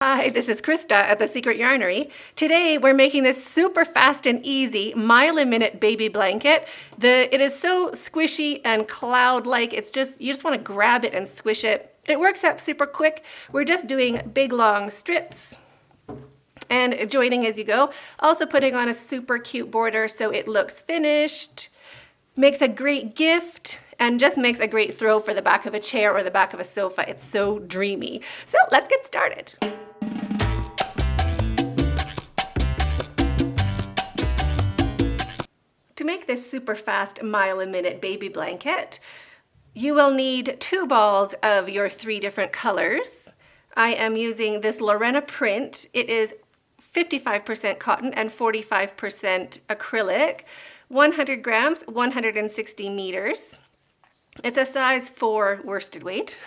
Hi, this is Krista at the Secret Yarnery. Today we're making this super fast and easy mile-a-minute baby blanket. It is so squishy and cloud-like. You just want to grab it and squish it. It works up super quick. We're just doing big long strips and joining as you go. Also putting on a super cute border so it looks finished. Makes a great gift and just makes a great throw for the back of a chair or the back of a sofa. It's so dreamy. So let's get started. To make this super fast mile-a-minute baby blanket, you will need 2 balls of your 3 different colors. I am using this Lorena print. It is 55% cotton and 45% acrylic, 100 grams, 160 meters. It's a size 4 worsted weight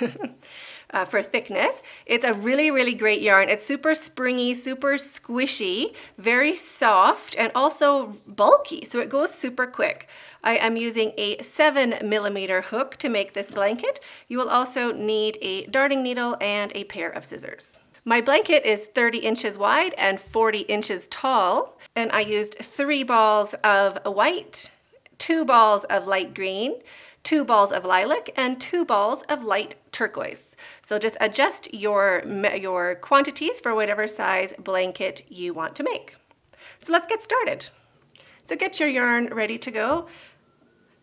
for thickness. It's a really, really great yarn. It's super springy, super squishy, very soft, and also bulky, so it goes super quick. I am using a 7mm hook to make this blanket. You will also need a darning needle and a pair of scissors. My blanket is 30 inches wide and 40 inches tall, and I used 3 balls of white, 2 balls of light green, 2 balls of lilac, and 2 balls of light turquoise. So just adjust your quantities for whatever size blanket you want to make. So let's get started. So get your yarn ready to go.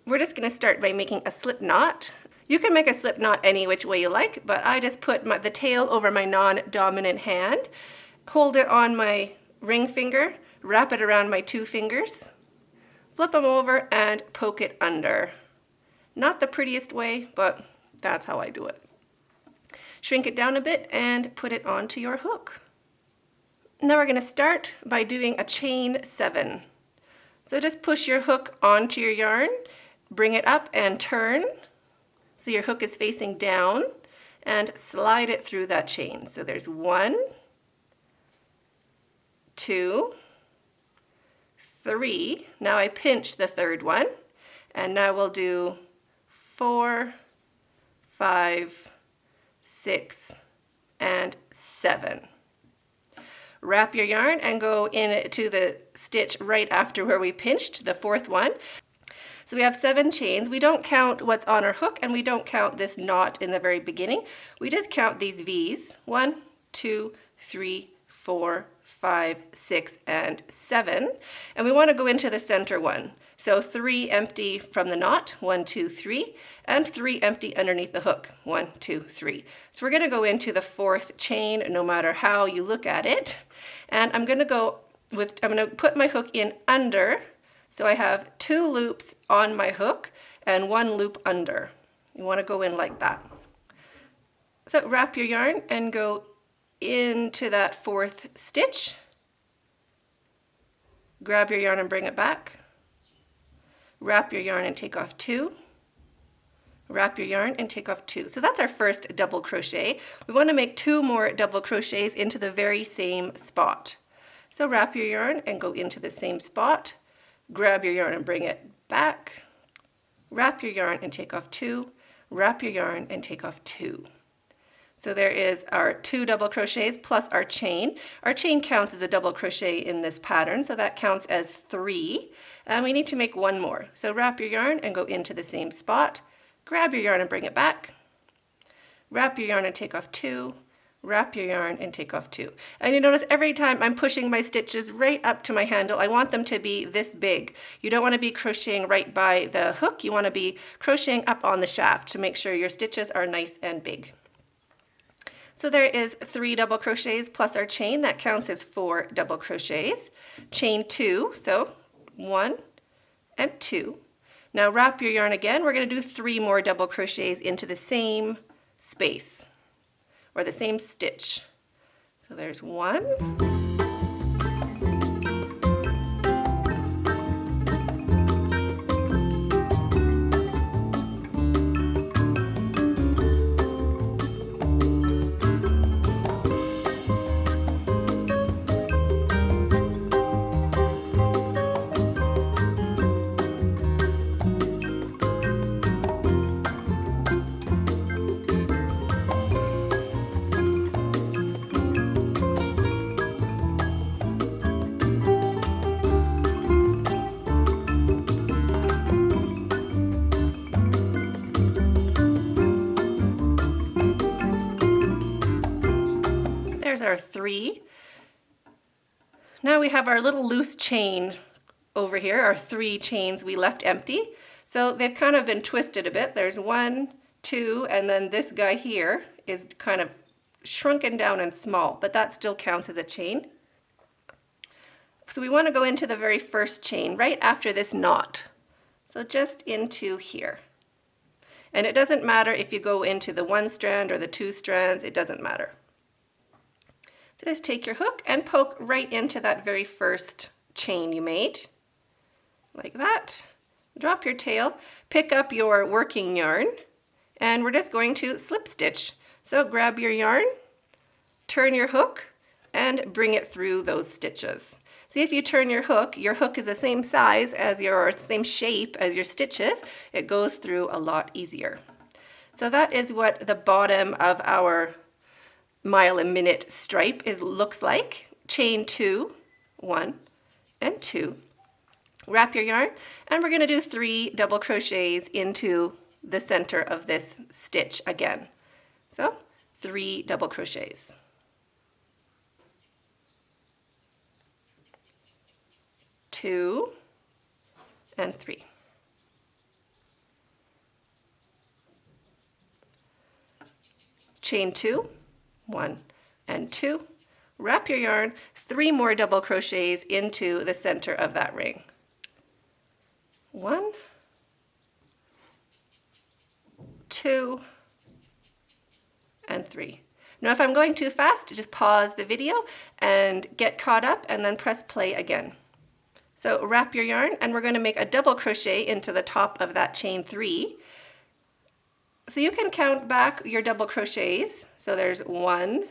We're just going to start by making a slip knot. You can make a slip knot any which way you like, but I just put the tail over my non-dominant hand, hold it on my ring finger, wrap it around my 2 fingers, flip them over, and poke it under. Not the prettiest way, but that's how I do it. Shrink it down a bit and put it onto your hook. Now we're going to start by doing a chain 7. So just push your hook onto your yarn, bring it up and turn so your hook is facing down, and slide it through that chain. So there's 1, 2, 3. Now I pinch the 3rd one, and now we'll do 4, 5, 6, and 7. Wrap your yarn and go into the stitch right after where we pinched, the 4th one. So we have 7 chains. We don't count what's on our hook, and we don't count this knot in the very beginning. We just count these V's. 1, 2, 3, 4, 5, 6, and 7. And we want to go into the center one. So 3 empty from the knot, 1, 2, 3, and 3 empty underneath the hook, 1, 2, 3. So we're going to go into the 4th chain no matter how you look at it. And I'm going to put my hook in under. So I have 2 loops on my hook and 1 loop under. You want to go in like that. So wrap your yarn and go into that 4th stitch. Grab your yarn and bring it back. Wrap your yarn and take off 2. Wrap your yarn and take off 2. So that's our first double crochet. We want to make 2 more double crochets into the very same spot. So wrap your yarn and go into the same spot. Grab your yarn and bring it back. Wrap your yarn and take off 2. Wrap your yarn and take off 2. So there is our 2 double crochets plus our chain. Our chain counts as a double crochet in this pattern, so that counts as 3. And we need to make 1 more. So wrap your yarn and go into the same spot. Grab your yarn and bring it back. Wrap your yarn and take off 2. Wrap your yarn and take off 2. And you notice every time I'm pushing my stitches right up to my handle, I want them to be this big. You don't want to be crocheting right by the hook. You want to be crocheting up on the shaft to make sure your stitches are nice and big. So there is 3 double crochets plus our chain. That counts as 4 double crochets. Chain 2, so 1 and 2. Now wrap your yarn again. We're going to do 3 more double crochets into the same space or the same stitch. So there's 1. There's our 3. Now we have our little loose chain over here, our 3 chains we left empty. So they've kind of been twisted a bit. There's 1, 2, and then this guy here is kind of shrunken down and small, but that still counts as a chain. So we want to go into the very first chain right after this knot. So just into here. And it doesn't matter if you go into the 1 strand or the 2 strands, it doesn't matter. So just take your hook and poke right into that very first chain you made, like that. Drop your tail, pick up your working yarn, and we're just going to slip stitch. So grab your yarn, turn your hook, and bring it through those stitches. See, if you turn your hook is the same size as your, same shape as your stitches, it goes through a lot easier. So that is what the bottom of our mile a minute stripe looks like. Chain 2, 1 and 2. Wrap your yarn, and we're going to do 3 double crochets into the center of this stitch again. So 3 double crochets. 2 and 3. Chain 2, 1 and 2. Wrap your yarn, 3 more double crochets into the center of that ring. 1, 2 and 3. Now if I'm going too fast, just pause the video and get caught up and then press play again. So wrap your yarn, and we're going to make a double crochet into the top of that chain 3. So you can count back your double crochets. So there's 1,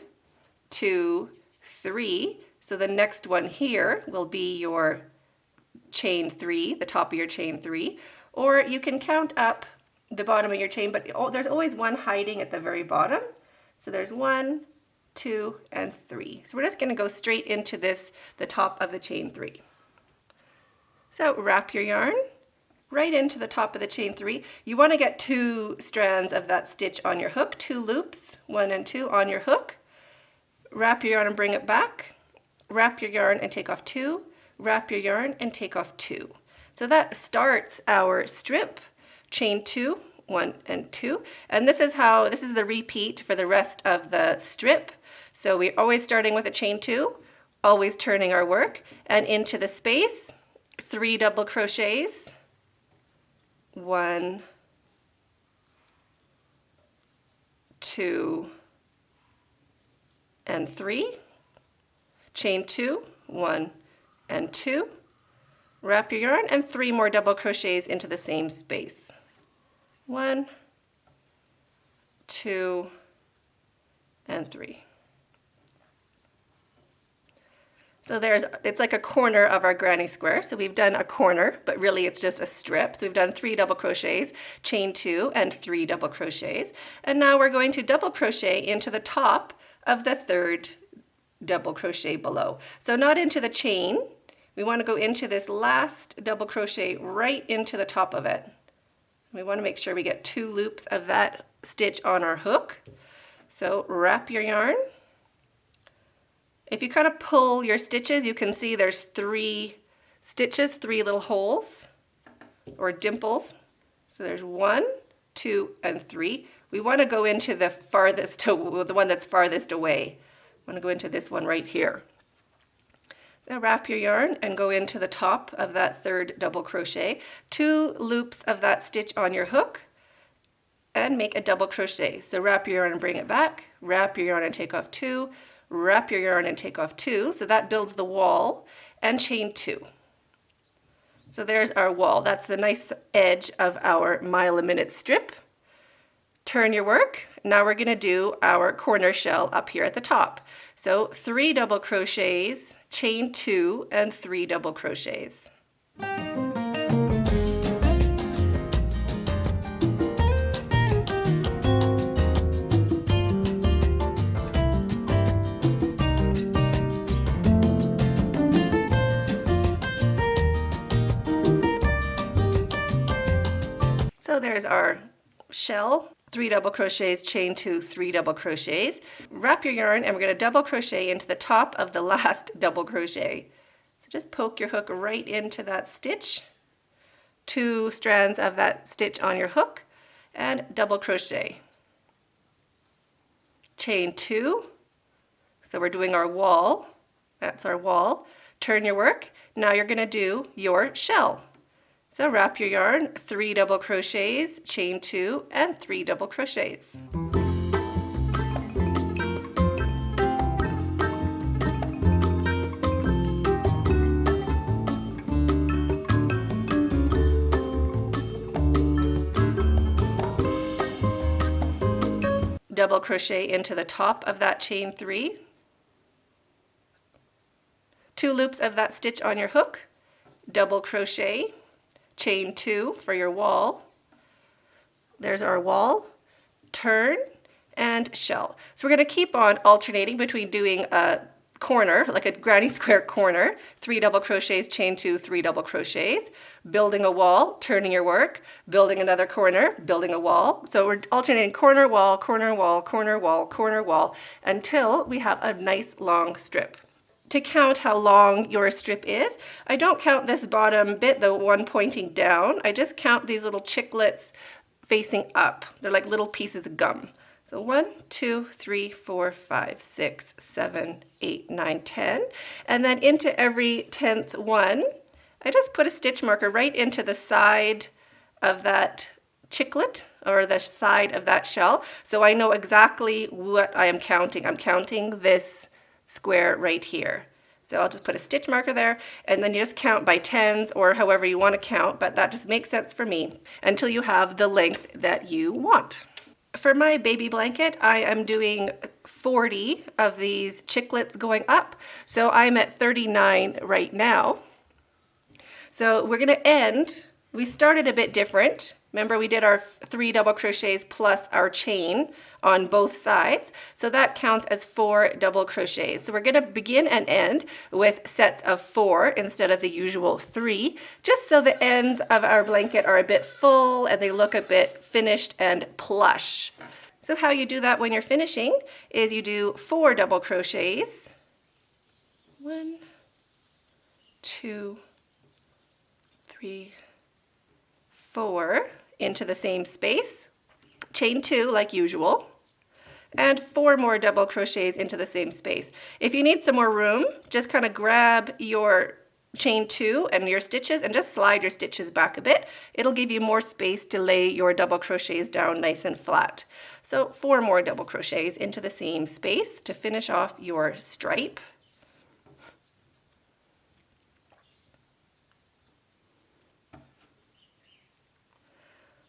2, 3. So the next one here will be your chain 3, the top of your chain 3. Or you can count up the bottom of your chain, but there's always one hiding at the very bottom. So there's 1, 2, and 3. So we're just going to go straight into this, the top of the chain 3. So wrap your yarn right into the top of the chain 3. You want to get 2 strands of that stitch on your hook, 2 loops, 1 and 2 on your hook. Wrap your yarn and bring it back. Wrap your yarn and take off 2. Wrap your yarn and take off 2. So that starts our strip. Chain 2, 1 and 2. And this is the repeat for the rest of the strip. So we're always starting with a chain 2, always turning our work, and into the space, 3 double crochets, 1, 2, and 3, chain 2, 1 and 2, wrap your yarn, and 3 more double crochets into the same space. 1, 2, and 3. So it's like a corner of our granny square. So we've done a corner, but really it's just a strip. So we've done 3 double crochets, chain 2, and 3 double crochets. And now we're going to double crochet into the top of the 3rd double crochet below. So not into the chain. We want to go into this last double crochet right into the top of it. We want to make sure we get 2 loops of that stitch on our hook. So wrap your yarn. If you kind of pull your stitches, you can see there's 3 stitches, 3 little holes or dimples. So there's 1, 2, and 3. We want to go into the one that's farthest away. I want to go into this one right here. Now wrap your yarn and go into the top of that 3rd double crochet, 2 loops of that stitch on your hook, and make a double crochet. So wrap your yarn and bring it back, wrap your yarn and take off 2, wrap your yarn and take off 2, so that builds the wall, and chain 2. So there's our wall. That's the nice edge of our mile a minute strip. Turn your work. Now we're going to do our corner shell up here at the top. So 3 double crochets, chain 2, and 3 double crochets. So there's our shell. 3 double crochets, chain 2, 3 double crochets. Wrap your yarn and we're going to double crochet into the top of the last double crochet. So just poke your hook right into that stitch, 2 strands of that stitch on your hook, and double crochet. Chain 2, so we're doing our wall, that's our wall. Turn your work, now you're going to do your shell. So wrap your yarn, 3 double crochets, chain 2, and 3 double crochets. Double crochet into the top of that chain 3. 2 loops of that stitch on your hook, double crochet, chain 2 for your wall. There's our wall, turn, and shell. So we're going to keep on alternating between doing a corner, like a granny square corner, 3 double crochets, chain 2, 3 double crochets, building a wall, turning your work, building another corner, building a wall. So we're alternating corner, wall, corner, wall, corner, wall, corner, wall, until we have a nice long strip. To count how long your strip is, I don't count this bottom bit, the one pointing down. I just count these little chiclets facing up. They're like little pieces of gum. So 1, 2, 3, 4, 5, 6, 7, 8, 9, 10. And then into every 10th one, I just put a stitch marker right into the side of that chiclet or the side of that shell. So I know exactly what I am counting. I'm counting this square right here. So I'll just put a stitch marker there, and then you just count by tens or however you want to count, but that just makes sense for me until you have the length that you want. For my baby blanket, I am doing 40 of these chiclets going up. So I'm at 39 right now. So we're going to end, we started a bit different. Remember, we did our 3 double crochets plus our chain on both sides. So that counts as 4 double crochets. So we're going to begin and end with sets of 4 instead of the usual 3, just so the ends of our blanket are a bit full and they look a bit finished and plush. So how you do that when you're finishing is you do 4 double crochets. 1, 2, 3, 4 into the same space, chain 2 like usual, and 4 more double crochets into the same space. If you need some more room, just kind of grab your chain 2 and your stitches and just slide your stitches back a bit. It'll give you more space to lay your double crochets down nice and flat. So 4 more double crochets into the same space to finish off your stripe.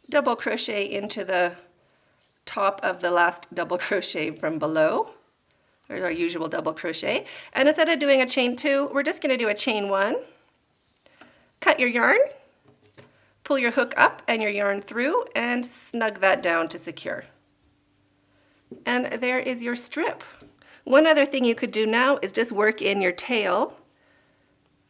Double crochet into the top of the last double crochet from below. There's our usual double crochet. And instead of doing a chain 2, we're just going to do a chain 1. Cut your yarn, pull your hook up and your yarn through, and snug that down to secure. And there is your strip. One other thing you could do now is just work in your tail,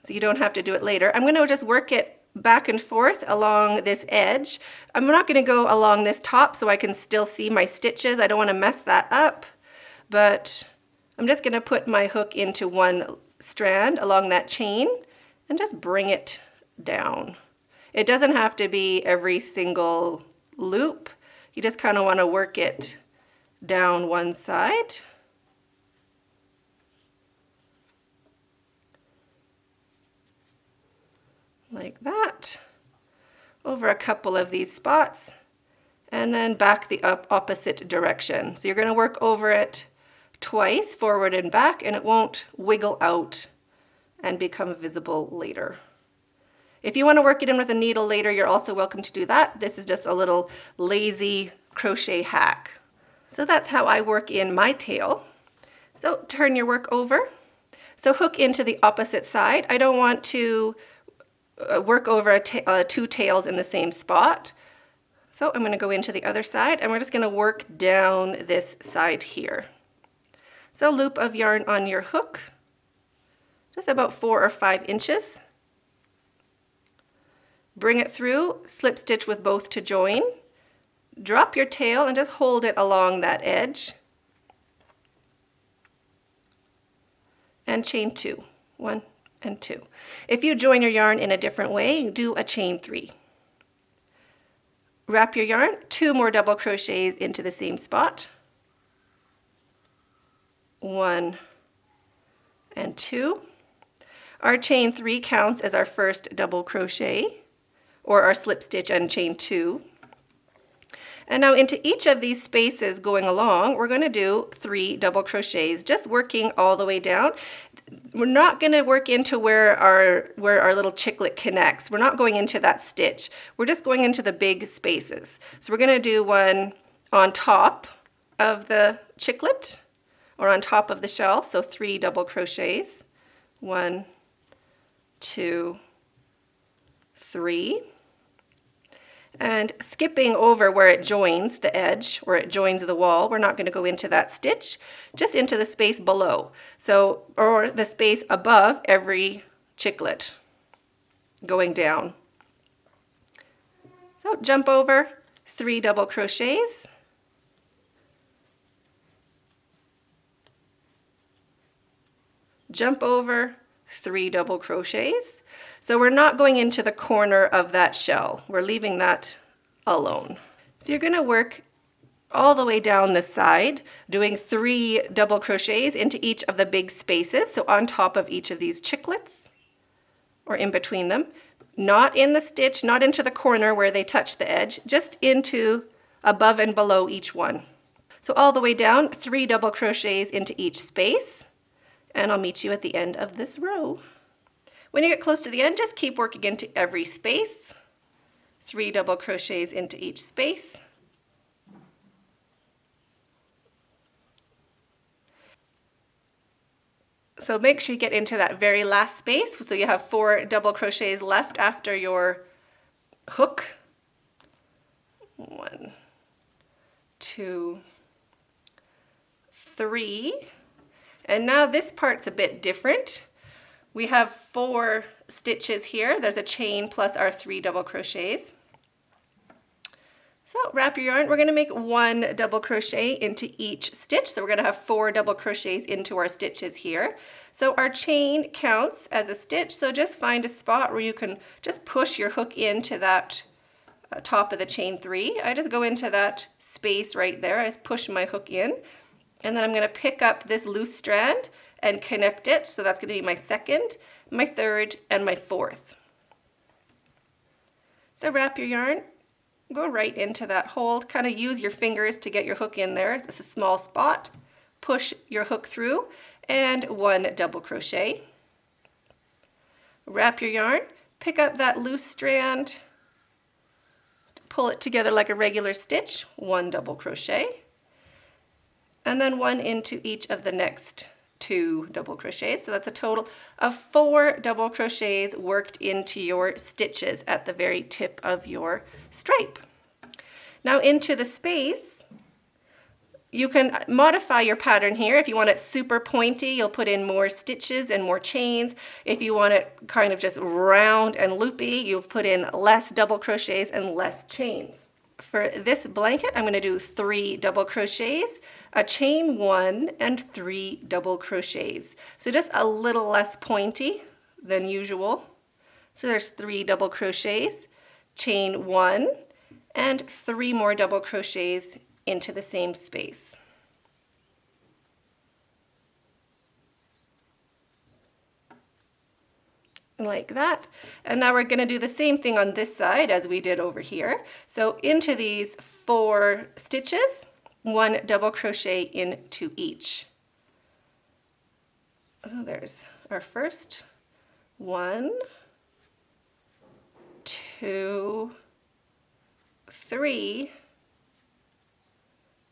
so you don't have to do it later. I'm going to just work it back and forth along this edge. I'm not going to go along this top so I can still see my stitches. I don't want to mess that up, but I'm just going to put my hook into one strand along that chain and just bring it down. It doesn't have to be every single loop. You just kind of want to work it down one side. Like that, over a couple of these spots, and then back the opposite direction. So you're going to work over it twice, forward and back, and it won't wiggle out and become visible later. If you want to work it in with a needle later, you're also welcome to do that. This is just a little lazy crochet hack. So that's how I work in my tail. So turn your work over. So hook into the opposite side. I don't want to work over two tails in the same spot. So I'm going to go into the other side and we're just going to work down this side here. So loop of yarn on your hook, just about 4 or 5 inches. Bring it through, slip stitch with both to join, drop your tail and just hold it along that edge. And chain 2. 1 and 2. If you join your yarn in a different way, do a chain 3. Wrap your yarn, 2 more double crochets into the same spot. 1 and 2. Our chain 3 counts as our first double crochet, or our slip stitch and chain 2. And now into each of these spaces going along, we're going to do 3 double crochets, just working all the way down. We're not going to work into where our little chiclet connects. We're not going into that stitch. We're just going into the big spaces. So we're going to do one on top of the chiclet or on top of the shell. So 3 double crochets. 1, 2, 3. And skipping over where it joins the edge, where it joins the wall, we're not going to go into that stitch, just into the space below. So, or the space above every chiclet going down. So jump over, 3 double crochets. Jump over, 3 double crochets. So we're not going into the corner of that shell. We're leaving that alone. So you're going to work all the way down this side, doing 3 double crochets into each of the big spaces. So on top of each of these chiclets, or in between them, not in the stitch, not into the corner where they touch the edge, just into above and below each one. So all the way down, 3 double crochets into each space. And I'll meet you at the end of this row. When you get close to the end, just keep working into every space. 3 double crochets into each space. So make sure you get into that very last space. So you have 4 double crochets left after your hook. 1, 2, 3. And now this part's a bit different. We have 4 stitches here. There's a chain plus our 3 double crochets. So wrap your yarn. We're going to make 1 double crochet into each stitch. So we're going to have 4 double crochets into our stitches here. So our chain counts as a stitch. So just find a spot where you can just push your hook into that top of the chain 3. I just go into that space right there. I just push my hook in. And then I'm going to pick up this loose strand and connect it. So that's going to be my 2nd, my 3rd, and my 4th. So wrap your yarn, go right into that hold, kind of use your fingers to get your hook in there. This is a small spot. Push your hook through and 1 double crochet. Wrap your yarn, pick up that loose strand, pull it together like a regular stitch, 1 double crochet, and then 1 into each of the next 2 double crochets. So that's a total of 4 double crochets worked into your stitches at the very tip of your stripe. Now into the space, you can modify your pattern here. If you want it super pointy, you'll put in more stitches and more chains. If you want it kind of just round and loopy, you'll put in less double crochets and less chains. For this blanket, I'm going to do 3 double crochets, a chain 1, and 3 double crochets. So just a little less pointy than usual. So there's 3 double crochets, chain 1, and 3 more double crochets into the same space. Like that. And now we're going to do the same thing on this side as we did over here. So into these 4 stitches, 1 double crochet into each. So there's our first 1, 2, 3,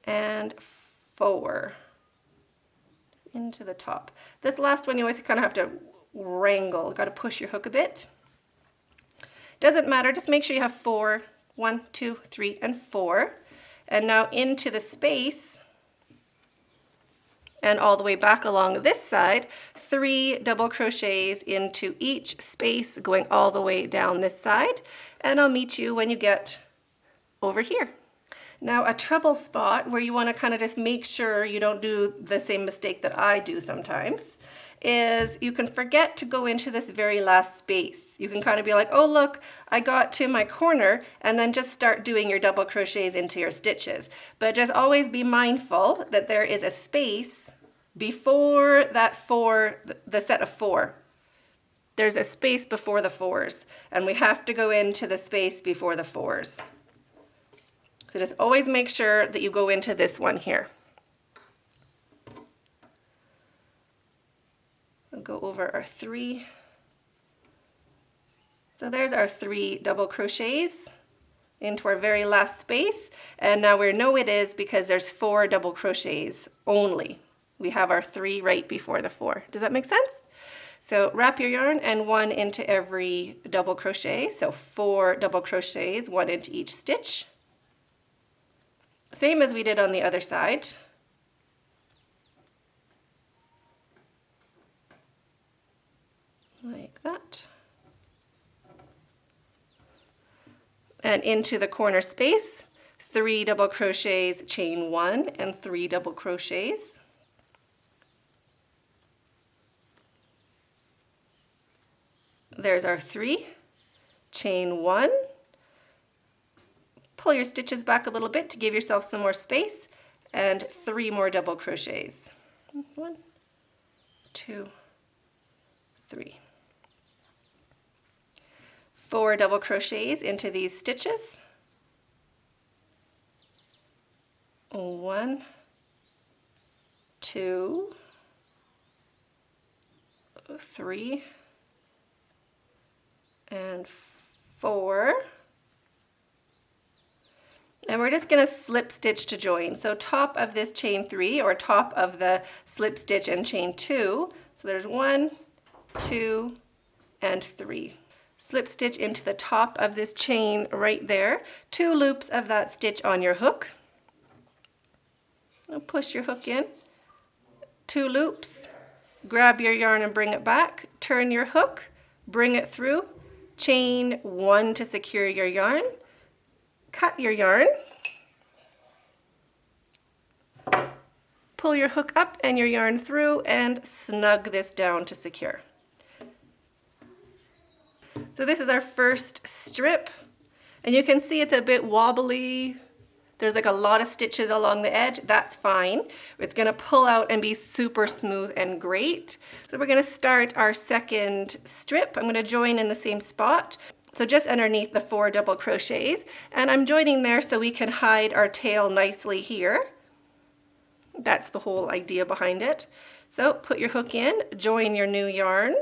and 4 into the top. This last one you always kind of have to wrangle, got to push your hook a bit. Doesn't matter, just make sure you have 4, 1, 2, 3, and 4. And now into the space and all the way back along this side, 3 double crochets into each space going all the way down this side. And I'll meet you when you get over here. Now, a trouble spot where you want to kind of just make sure you don't do the same mistake that I do sometimes is you can forget to go into this very last space. You can kind of be like, oh look, I got to my corner, and then just start doing your double crochets into your stitches. But just always be mindful that there is a space before that the set of 4. There's a space before the 4s, and we have to go into the space before the 4s. So just always make sure that you go into this one here. We'll go over our 3. So there's our 3 double crochets into our very last space, and now we know it is because there's 4 double crochets only. We have our 3 right before the 4. Does that make sense? So wrap your yarn and 1 into every double crochet. So 4 double crochets, 1 into each stitch. Same as we did on the other side. Like that. And into the corner space, 3 double crochets, chain 1, and 3 double crochets. There's our 3, chain 1. Pull your stitches back a little bit to give yourself some more space, and 3 more double crochets. 1, 2, 3. 4 double crochets into these stitches. 1, 2, 3, and 4. And we're just going to slip stitch to join. So top of this chain 3, or top of the slip stitch and chain 2. So there's 1, 2, and 3. Slip stitch into the top of this chain right there. 2 loops of that stitch on your hook. Now push your hook in. 2 loops. Grab your yarn and bring it back. Turn your hook. Bring it through. Chain 1 to secure your yarn. Cut your yarn. Pull your hook up and your yarn through and snug this down to secure. So this is our first strip, and you can see it's a bit wobbly. There's like a lot of stitches along the edge. That's fine. It's going to pull out and be super smooth and great. So we're going to start our second strip. I'm going to join in the same spot. So just underneath the 4 double crochets, and I'm joining there so we can hide our tail nicely here. That's the whole idea behind it. So put your hook in, join your new yarn.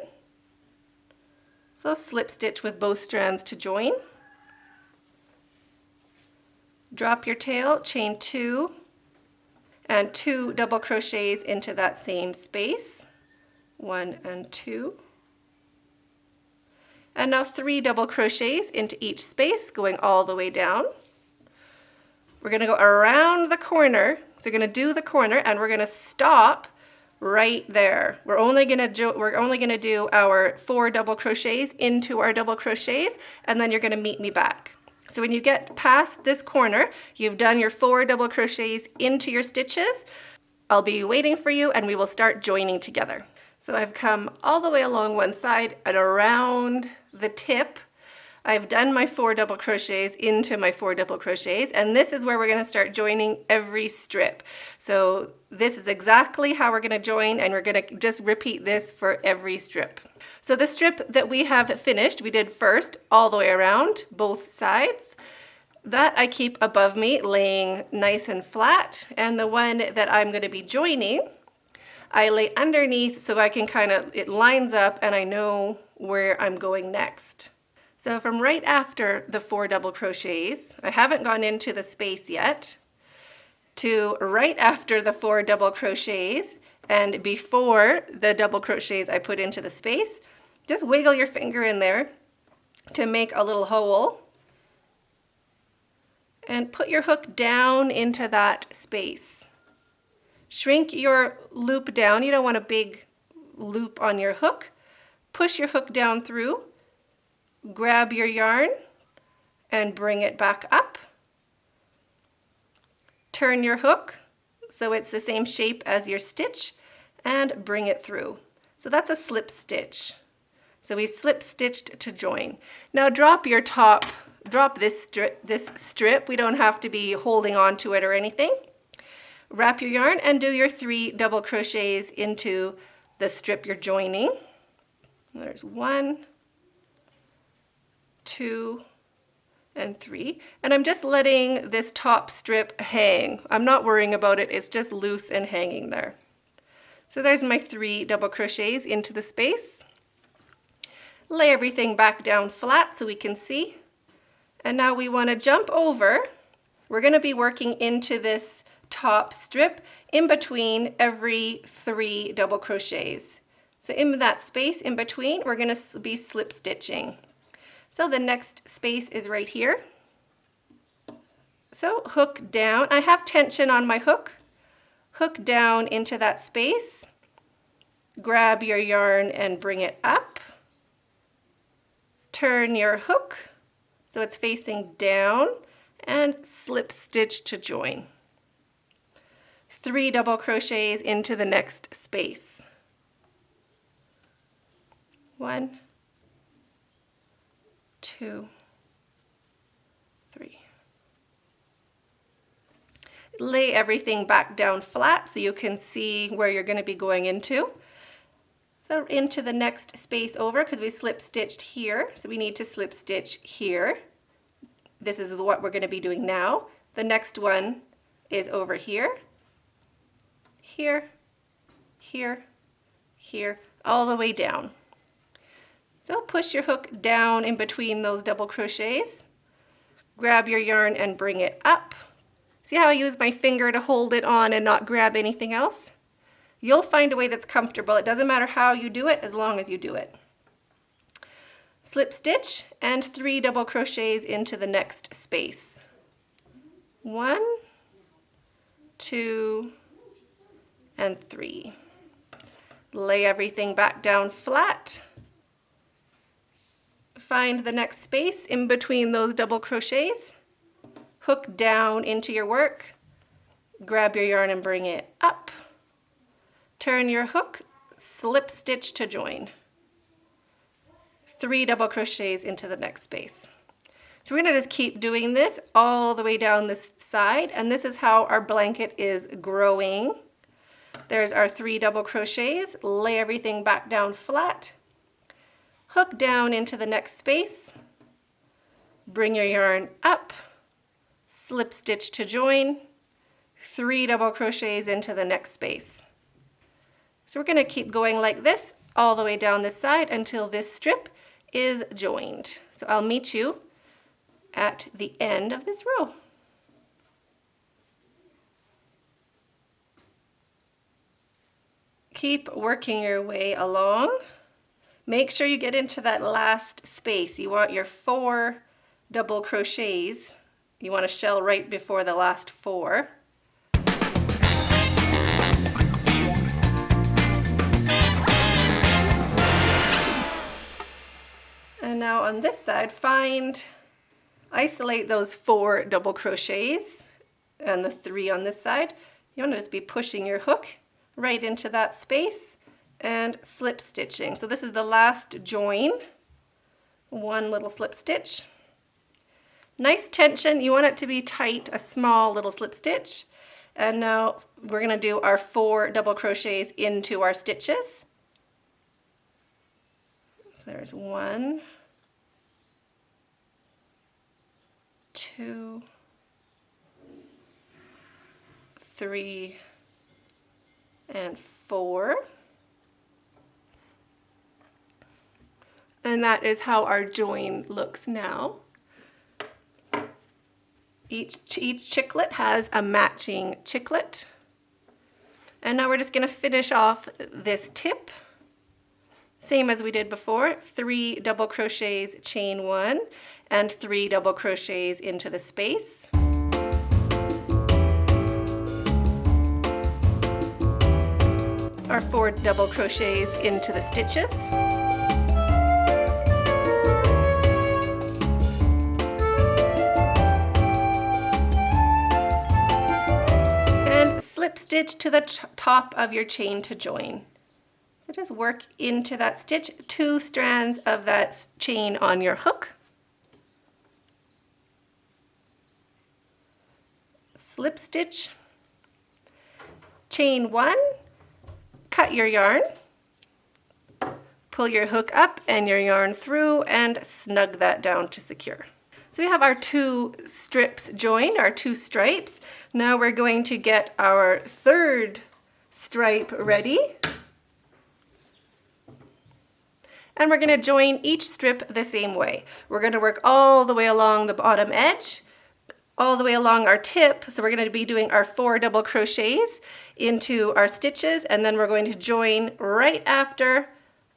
So slip stitch with both strands to join. Drop your tail, chain 2, and 2 double crochets into that same space. 1 and 2. And now 3 double crochets into each space, going all the way down. We're going to go around the corner. So we're going to do the corner, and we're going to stop right there. We're only going to do our 4 double crochets into our double crochets, and then you're going to meet me back. So when you get past this corner, you've done your 4 double crochets into your stitches. I'll be waiting for you, and we will start joining together. So I've come all the way along one side and around the tip. I've done my 4 double crochets into my 4 double crochets, and this is where we're going to start joining every strip. So this is exactly how we're going to join, and we're going to just repeat this for every strip. So the strip that we have finished, we did first all the way around both sides. That I keep above me, laying nice and flat, and the one that I'm going to be joining, I lay underneath so I can it lines up and I know where I'm going next. So from right after the 4 double crochets, I haven't gone into the space yet, to right after the 4 double crochets and before the double crochets I put into the space, just wiggle your finger in there to make a little hole and put your hook down into that space. Shrink your loop down. You don't want a big loop on your hook. Push your hook down through. Grab your yarn and bring it back up. Turn your hook so it's the same shape as your stitch and bring it through. So that's a slip stitch. So we slip stitched to join. Now drop your top, drop this strip. We don't have to be holding on to it or anything. Wrap your yarn and do your 3 double crochets into the strip you're joining. There's 1, 2, and 3. And I'm just letting this top strip hang. I'm not worrying about it. It's just loose and hanging there. So there's my 3 double crochets into the space. Lay everything back down flat so we can see. And now we want to jump over. We're going to be working into this top strip in between every 3 double crochets. So in that space in between, we're going to be slip stitching. So the next space is right here. So hook down. I have tension on my hook. Hook down into that space. Grab your yarn and bring it up. Turn your hook so it's facing down and slip stitch to join. 3 double crochets into the next space. 1, 2, 3. Lay everything back down flat so you can see where you're going to be going into. So into the next space over, because we slip stitched here, so we need to slip stitch here. This is what we're going to be doing now. The next one is over here, here, here, here, all the way down. So push your hook down in between those double crochets. Grab your yarn and bring it up. See how I use my finger to hold it on and not grab anything else? You'll find a way that's comfortable. It doesn't matter how you do it as long as you do it. Slip stitch and 3 double crochets into the next space. 1, 2, and 3. Lay everything back down flat. Find the next space in between those double crochets. Hook down into your work. Grab your yarn and bring it up. Turn your hook, slip stitch to join. 3 double crochets into the next space. So we're going to just keep doing this all the way down this side, and this is how our blanket is growing. There's our 3 double crochets. Lay everything back down flat. Hook down into the next space. Bring your yarn up. Slip stitch to join. 3 double crochets into the next space. So we're going to keep going like this all the way down this side until this strip is joined. So I'll meet you at the end of this row. Keep working your way along. Make sure you get into that last space. You want your 4 double crochets. You want to shell right before the last 4. And now on this side, isolate those 4 double crochets and the 3 on this side. You want to just be pushing your hook right into that space and slip stitching. So this is the last join. 1 little slip stitch. Nice tension. You want it to be tight, a small little slip stitch. And now we're going to do our 4 double crochets into our stitches. So there's 1, 2, 3, and 4. And that is how our join looks now. Each chiclet has a matching chiclet. And now we're just going to finish off this tip. Same as we did before, 3 double crochets, chain 1, and 3 double crochets into the space. Our 4 double crochets into the stitches. stitch to the top of your chain to join. So just work into that stitch, 2 strands of that chain on your hook. Slip stitch, chain 1, cut your yarn, pull your hook up and your yarn through and snug that down to secure. So we have our 2 strips joined, our 2 stripes. Now we're going to get our 3rd stripe ready. And we're going to join each strip the same way. We're going to work all the way along the bottom edge, all the way along our tip. So we're going to be doing our 4 double crochets into our stitches, and then we're going to join right after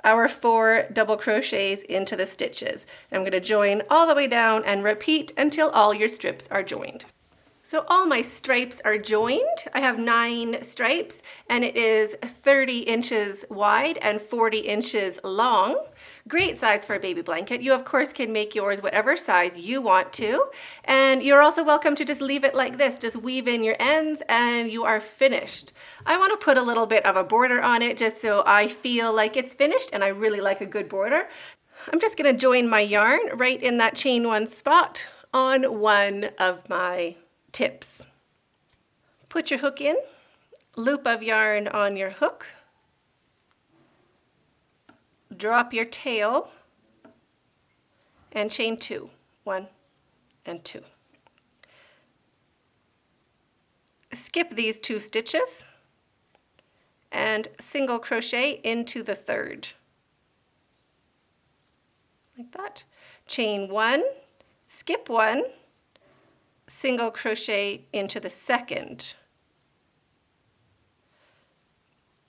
our 4 double crochets into the stitches. I'm going to join all the way down and repeat until all your strips are joined. So all my stripes are joined. I have 9 stripes, and it is 30 inches wide and 40 inches long. Great size for a baby blanket. You of course can make yours whatever size you want to, and you're also welcome to just leave it like this. Just weave in your ends and you are finished. I want to put a little bit of a border on it just so I feel like it's finished, and I really like a good border. I'm just going to join my yarn right in that chain 1 spot on one of my tips. Put your hook in, loop of yarn on your hook, drop your tail, and chain 2, 1 and 2. Skip these 2 stitches and single crochet into the 3rd. Like that. Chain 1, skip 1, single crochet into the 2nd.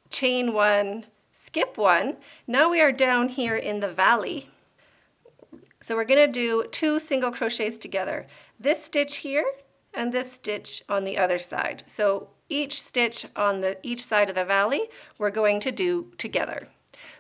Chain 1, skip 1. Now we are down here in the valley. So we're going to do 2 single crochets together. This stitch here and this stitch on the other side. So each stitch on each side of the valley we're going to do together.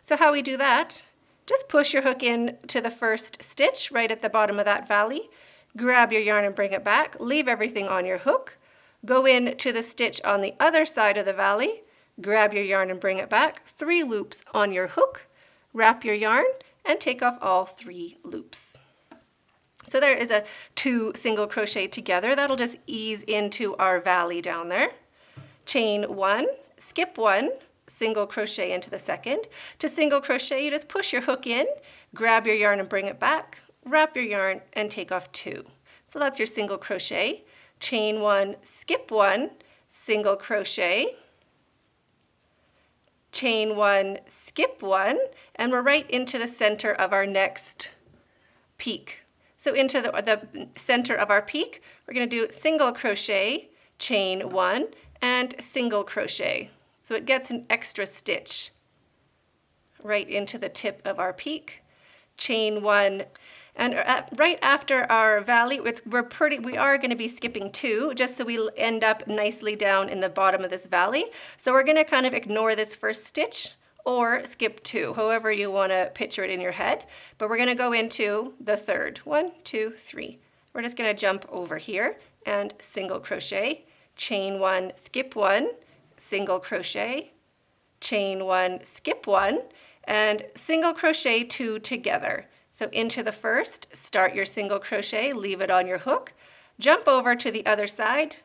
So how we do that, just push your hook in to the 1st stitch right at the bottom of that valley. Grab your yarn and bring it back, leave everything on your hook, go in to the stitch on the other side of the valley, grab your yarn and bring it back, 3 loops on your hook, wrap your yarn, and take off all 3 loops. So there is a 2 single crochet together. That'll just ease into our valley down there. Chain 1, skip 1, single crochet into the 2nd. To single crochet, you just push your hook in, grab your yarn and bring it back, wrap your yarn, and take off 2. So that's your single crochet. Chain 1, skip 1, single crochet, chain 1, skip 1, and we're right into the center of our next peak. So into the center of our peak, we're going to do single crochet, chain 1, and single crochet. So it gets an extra stitch right into the tip of our peak. Chain 1, and right after our valley, we are going to be skipping 2 just so we end up nicely down in the bottom of this valley. So we're going to kind of ignore this first stitch or skip 2, however you want to picture it in your head. But we're going to go into the 3rd. 1, 2, 3. We're just going to jump over here and single crochet, chain 1, skip 1, single crochet, chain 1, skip 1, and single crochet 2 together. So into the 1st, start your single crochet, leave it on your hook, jump over to the other side,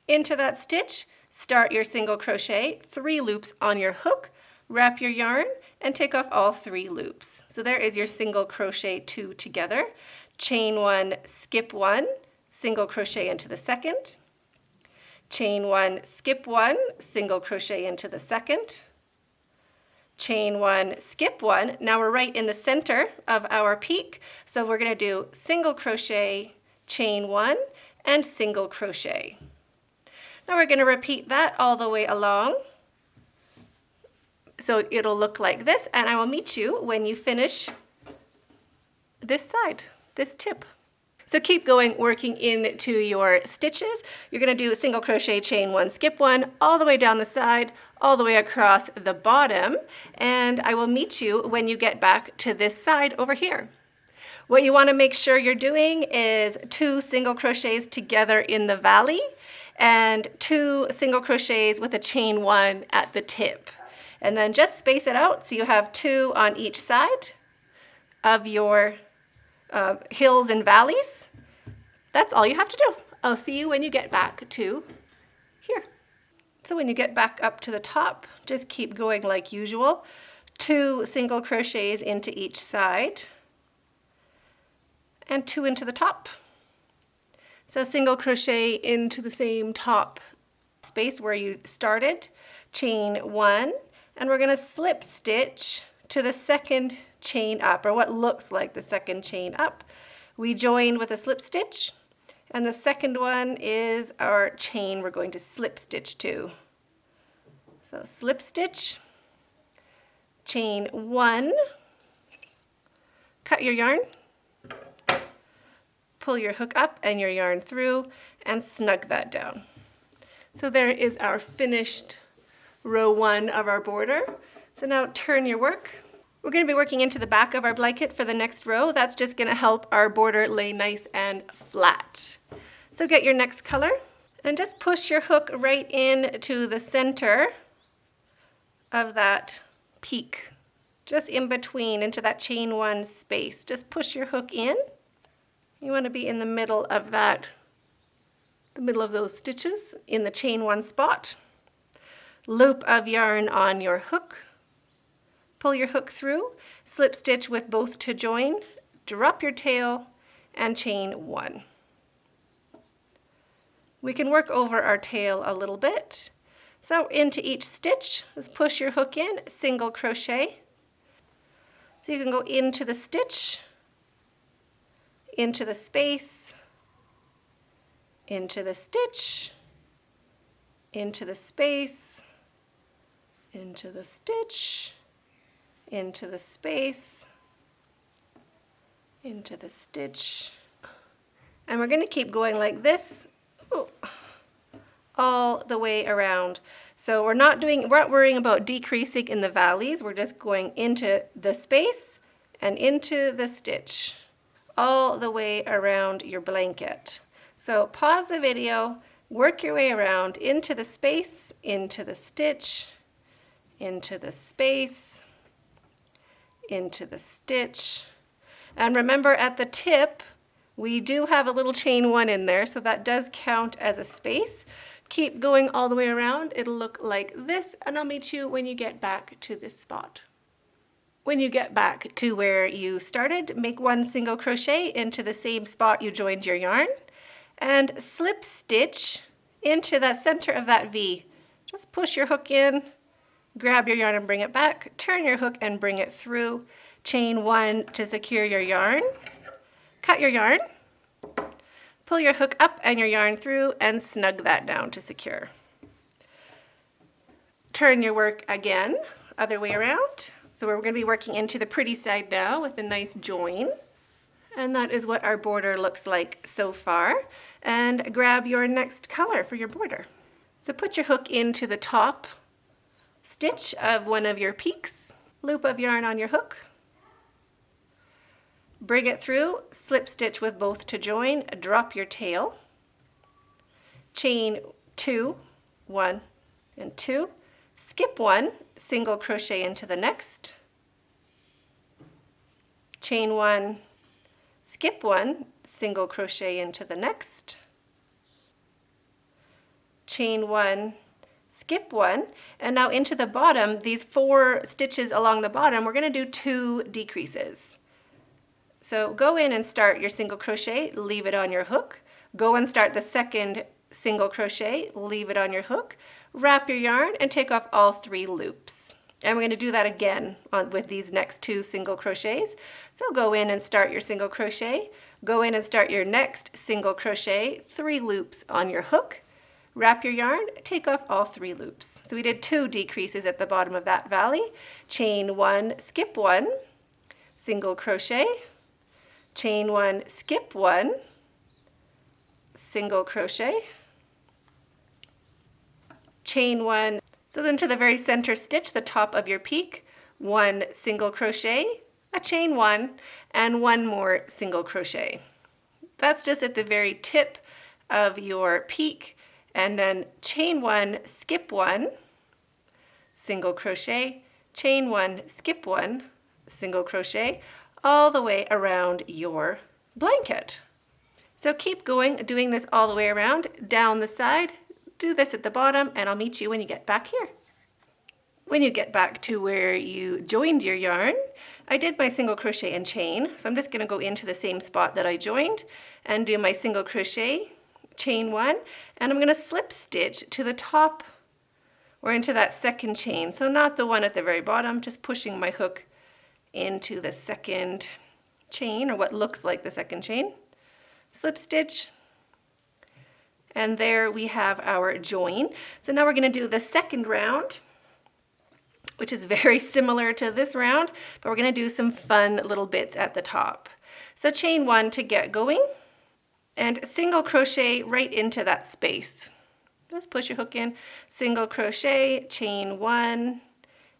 into that stitch, start your single crochet, 3 loops on your hook, wrap your yarn, and take off all 3 loops. So there is your single crochet 2 together. Chain 1, skip 1, single crochet into the 2nd, chain 1, skip 1, single crochet into the 2nd, chain 1, skip 1. Now we're right in the center of our peak, so we're going to do single crochet, chain 1, and single crochet. Now we're going to repeat that all the way along. So it'll look like this, and I will meet you when you finish this side, this tip. So keep going, working into your stitches. You're going to do single crochet, chain 1, skip 1, all the way down the side, all the way across the bottom, and I will meet you when you get back to this side over here. What you want to make sure you're doing is 2 single crochets together in the valley, and 2 single crochets with a chain 1 at the tip. And then just space it out so you have 2 on each side of your hills and valleys. That's all you have to do. I'll see you when you get back to here. So when you get back up to the top, just keep going like usual. 2 single crochets into each side and 2 into the top. So single crochet into the same top space where you started, chain 1, and we're going to slip stitch to the second chain up, or what looks like the second chain up. We joined with a slip stitch, and the second one is our chain we're going to slip stitch to. So slip stitch, chain 1, cut your yarn, pull your hook up and your yarn through, and snug that down. So there is our finished row 1 of our border. So now turn your work. We're going to be working into the back of our blanket for the next row. That's just going to help our border lay nice and flat. So get your next color and just push your hook right in to the center of that peak, just in between, into that chain 1 space. Just push your hook in. You want to be in the middle of that, the middle of those stitches in the chain 1 spot. Loop of yarn on your hook. Pull your hook through, slip stitch with both to join, drop your tail, and chain 1. We can work over our tail a little bit. So into each stitch, just push your hook in, single crochet. So you can go into the stitch, into the space, into the stitch, into the space, into the stitch, into the space, into the stitch. And we're going to keep going like this all the way around. So we're not worrying about decreasing in the valleys. We're just going into the space and into the stitch all the way around your blanket. So pause the video, work your way around into the space, into the stitch, into the space, into the stitch. And remember, at the tip, we do have a little chain 1 in there, so that does count as a space. Keep going all the way around. It'll look like this, and I'll meet you when you get back to this spot. When you get back to where you started, make 1 single crochet into the same spot you joined your yarn, and slip stitch into the center of that V. Just push your hook in, grab your yarn and bring it back, turn your hook and bring it through, chain 1 to secure your yarn, cut your yarn, pull your hook up and your yarn through, and snug that down to secure. Turn your work again, other way around. So we're going to be working into the pretty side now with a nice join. And that is what our border looks like so far. And grab your next color for your border. So put your hook into the top stitch of one of your peaks, loop of yarn on your hook, bring it through, slip stitch with both to join, drop your tail, chain 2, 1 and 2, skip 1, single crochet into the next, chain 1, skip 1, single crochet into the next, chain 1, skip 1, and now into the bottom, these 4 stitches along the bottom, we're going to do 2 decreases. So go in and start your single crochet, leave it on your hook, go and start the second single crochet, leave it on your hook, wrap your yarn and take off all 3 loops. And we're going to do that again with these next 2 single crochets. So go in and start your single crochet, go in and start your next single crochet, 3 loops on your hook, wrap your yarn, take off all 3 loops. So we did 2 decreases at the bottom of that valley, chain 1, skip 1, single crochet, chain 1, skip 1, single crochet, chain 1. So then to the very center stitch, the top of your peak, 1 single crochet, a chain 1, and 1 more single crochet. That's just at the very tip of your peak, and then chain one, skip one, single crochet, chain one, skip one, single crochet, all the way around your blanket. So keep going, doing this all the way around, down the side, do this at the bottom, and I'll meet you when you get back here. When you get back to where you joined your yarn, I did my single crochet and chain, so I'm just going to go into the same spot that I joined and do my single crochet, chain one, and I'm going to slip stitch to the top or into that second chain, so not the one at the very bottom, just pushing my hook into the second chain, or what looks like the second chain, slip stitch, and there we have our join. So now we're going to do the second round, which is very similar to this round, but we're going to do some fun little bits at the top. So chain one to get going, and single crochet right into that space. Just push your hook in, single crochet, chain one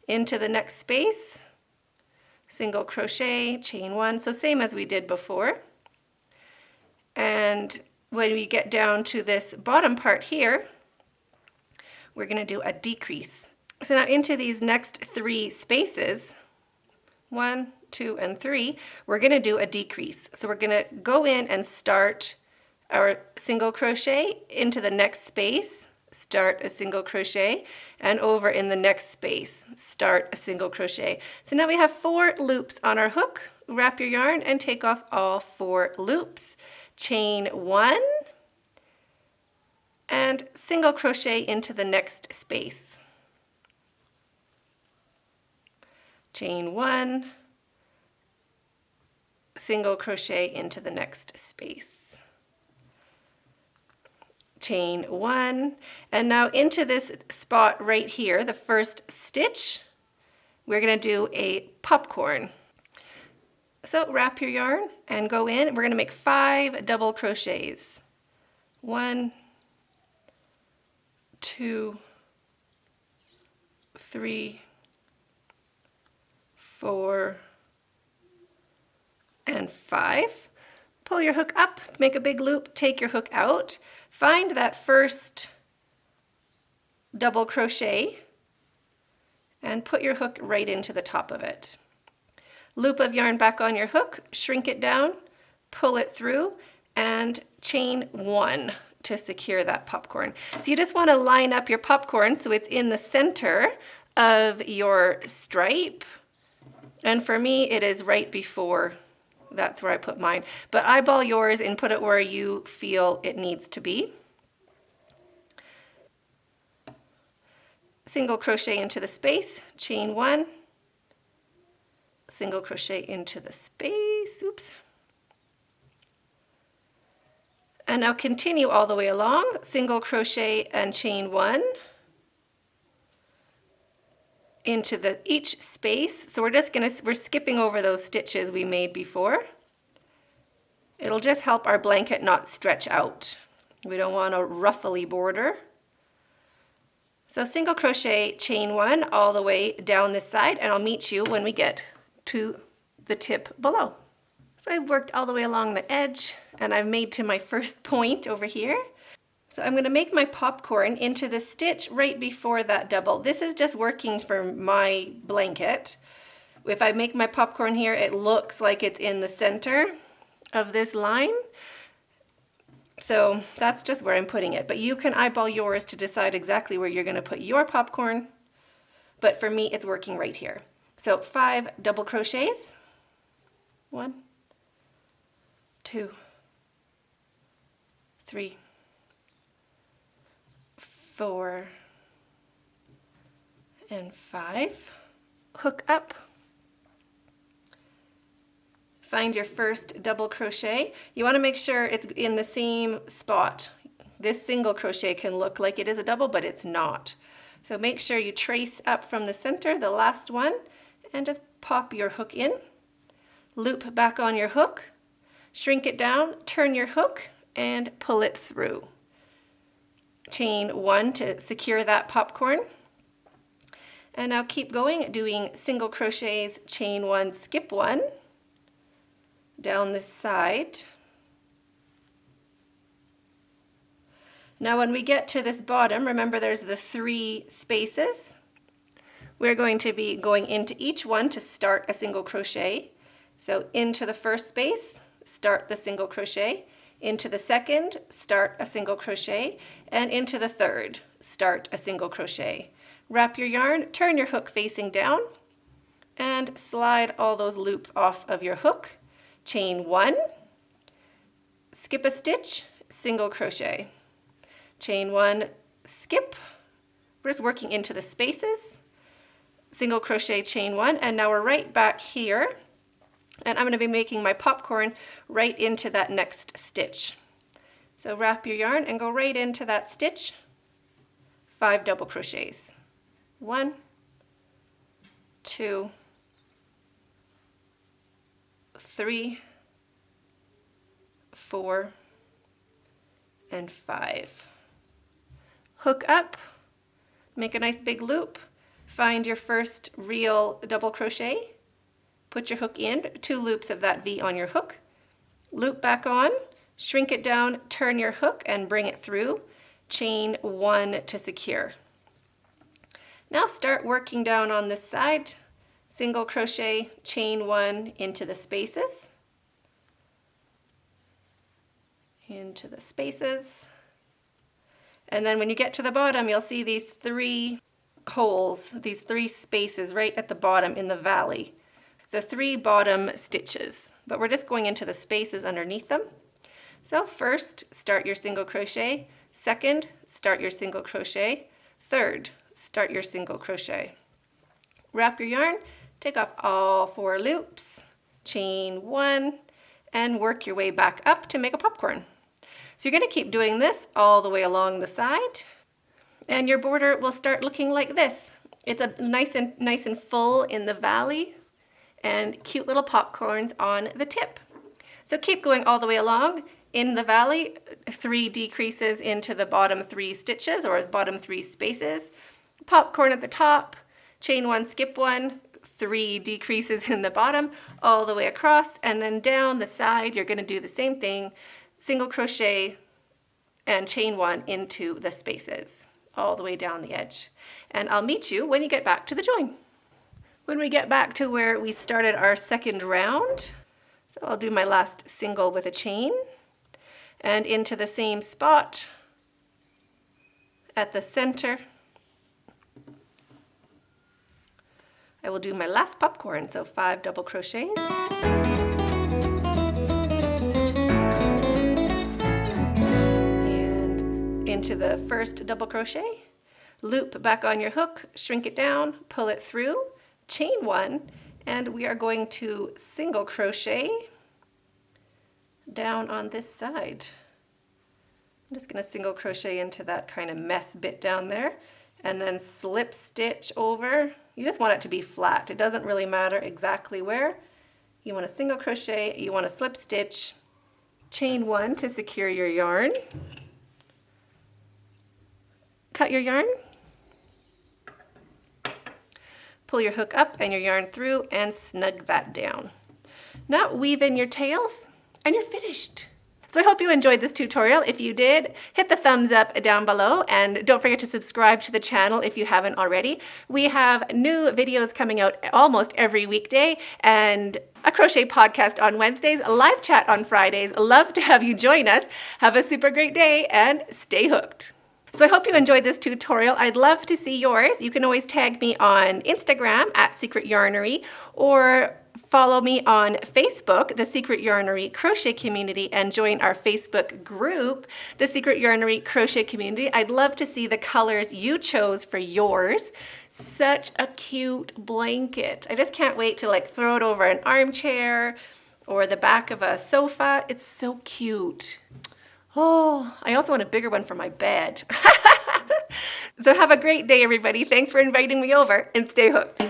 into the next space, single crochet, chain one, so same as we did before. And when we get down to this bottom part here, we're going to do a decrease. So now into these next three spaces, 1, 2, and 3, we're going to do a decrease. So we're going to go in and start our single crochet into the next space, start a single crochet, and over in the next space, start a single crochet. So now we have 4 loops on our hook. Wrap your yarn and take off all 4 loops. Chain 1, and single crochet into the next space. Chain 1, single crochet into the next space. Chain 1, and now into this spot right here, the first stitch, we're going to do a popcorn. So wrap your yarn and go in. We're going to make 5 double crochets. 1, 2, 3, 4, and 5. Pull your hook up, make a big loop, take your hook out, find that first double crochet, and put your hook right into the top of it. Loop of yarn back on your hook, shrink it down, pull it through, and chain 1 to secure that popcorn. So you just want to line up your popcorn so it's in the center of your stripe. And for me, it is right before, that's where I put mine. But eyeball yours and put it where you feel it needs to be. Single crochet into the space, chain 1, single crochet into the space, oops. And now continue all the way along, single crochet and chain 1. Into each space. So we're skipping over those stitches we made before. It'll just help our blanket not stretch out. We don't want a ruffly border. So single crochet, chain 1 all the way down this side, and I'll meet you when we get to the tip below. So I've worked all the way along the edge, and I've made to my first point over here. So I'm going to make my popcorn into the stitch right before that double. This is just working for my blanket. If I make my popcorn here, it looks like it's in the center of this line. So that's just where I'm putting it. But you can eyeball yours to decide exactly where you're going to put your popcorn. But for me, it's working right here. So 5 double crochets. 1, 2, 3, 4, and 5. Hook up. Find your first double crochet. You want to make sure it's in the same spot. This single crochet can look like it is a double, but it's not. So make sure you trace up from the center, the last one, and just pop your hook in. Loop back on your hook, shrink it down, turn your hook, and pull it through. Chain 1 to secure that popcorn. And now keep going, doing single crochets, chain 1, skip 1, down this side. Now when we get to this bottom, remember there's the 3 spaces. We're going to be going into each one to start a single crochet. So into the first space, start the single crochet. Into the second, start a single crochet. And into the third, start a single crochet. Wrap your yarn, turn your hook facing down, and slide all those loops off of your hook. Chain 1, skip a stitch, single crochet. Chain 1, skip. We're just working into the spaces. Single crochet, chain 1, and now we're right back here, and I'm going to be making my popcorn right into that next stitch. So wrap your yarn and go right into that stitch. 5 double crochets. 1, 2, 3, 4, and 5. Hook up, make a nice big loop. Find your first real double crochet, put your hook in, 2 loops of that V on your hook, loop back on, shrink it down, turn your hook and bring it through, chain 1 to secure. Now start working down on this side, single crochet, chain 1 into the spaces, into the spaces, and then when you get to the bottom you'll see these 3 holes, these 3 spaces right at the bottom in the valley, the 3 bottom stitches, but we're just going into the spaces underneath them. So first, start your single crochet. Second, start your single crochet. Third, start your single crochet. Wrap your yarn, take off all 4 loops, chain 1, and work your way back up to make a popcorn. So you're going to keep doing this all the way along the side, and your border will start looking like this. It's a nice and full in the valley, and cute little popcorns on the tip. So keep going all the way along. In the valley, 3 decreases into the bottom 3 stitches or bottom 3 spaces. Popcorn at the top, chain 1, skip 1, 3 decreases in the bottom, all the way across, and then down the side, you're going to do the same thing, single crochet and chain 1 into the spaces, all the way down the edge. And I'll meet you when you get back to the join. When we get back to where we started our second round, so I'll do my last single with a chain, and into the same spot at the center, I will do my last popcorn, so 5 double crochets. And into the first double crochet, loop back on your hook, shrink it down, pull it through, chain 1, and we are going to single crochet down on this side. I'm just going to single crochet into that kind of mess bit down there, and then slip stitch over. You just want it to be flat. It doesn't really matter exactly where. You want to single crochet, you want to slip stitch, chain 1 to secure your yarn. Cut your yarn. Pull your hook up and your yarn through and snug that down. Now weave in your tails and you're finished. So I hope you enjoyed this tutorial. If you did, hit the thumbs up down below and don't forget to subscribe to the channel if you haven't already. We have new videos coming out almost every weekday and a crochet podcast on Wednesdays, a live chat on Fridays. Love to have you join us. Have a super great day and stay hooked. So I hope you enjoyed this tutorial. I'd love to see yours. You can always tag me on Instagram at Secret Yarnery or follow me on Facebook, the Secret Yarnery Crochet Community, and join our Facebook group, the Secret Yarnery Crochet Community. I'd love to see the colors you chose for yours. Such a cute blanket. I just can't wait to throw it over an armchair or the back of a sofa. It's so cute. Oh, I also want a bigger one for my bed. So have a great day, everybody. Thanks for inviting me over and stay hooked.